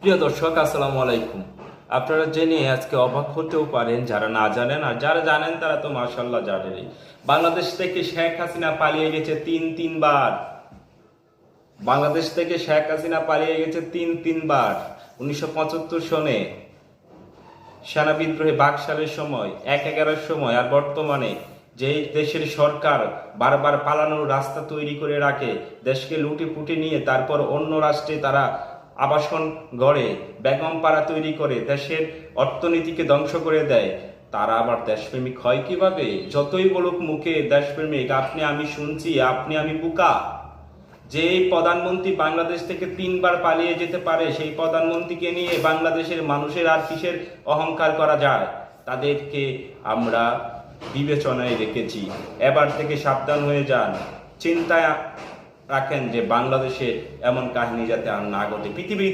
প্রিয় দর্শক, আসসালামু আলাইকুম। আপনারা জেনে আজকে অবাক হতেও পারেন, যারা না জানেন, আর যারা জানেন তারা তো মাশাআল্লাহ জানেনই। বাংলাদেশ থেকে শেখ হাসিনা পালিয়ে গেছে তিনবার। বাংলাদেশ থেকে শেখ হাসিনা পালিয়ে গেছে তিনবার। 1975 সনে সেনা বিদ্রোহে বাকশালের সময়, 1/11 সময়, আর বর্তমানে যেই দেশের সরকার বারবার পালানোর রাস্তা তৈরি করে রাখে, দেশকে লুটে পুটে নিয়ে তারপর অন্য রাষ্ট্রে তারা আবাসন গড়ে, বেগম পাড়া তৈরি করে দেশের অর্থনীতিকে ধ্বংস করে দেয়, তারা আবার দেশপ্রেমিক হয় কিভাবে? যতই বলুক মুখে দেশপ্রেমিক, আপনি আমি শুনছি, আপনি আমি বোকা। যে প্রধানমন্ত্রী বাংলাদেশ থেকে তিনবার পালিয়ে যেতে পারে, সেই প্রধানমন্ত্রীকে নিয়ে বাংলাদেশের মানুষের আর কিসের অহংকার করা যায়? তাদেরকে আমরা বিবেচনায় রেখেছি। এবার থেকে সাবধান হয়ে যান, চিন্তায় রাখেন যে বাংলাদেশে এমন কাহিনী যাতে আর না ঘটে। পৃথিবীতে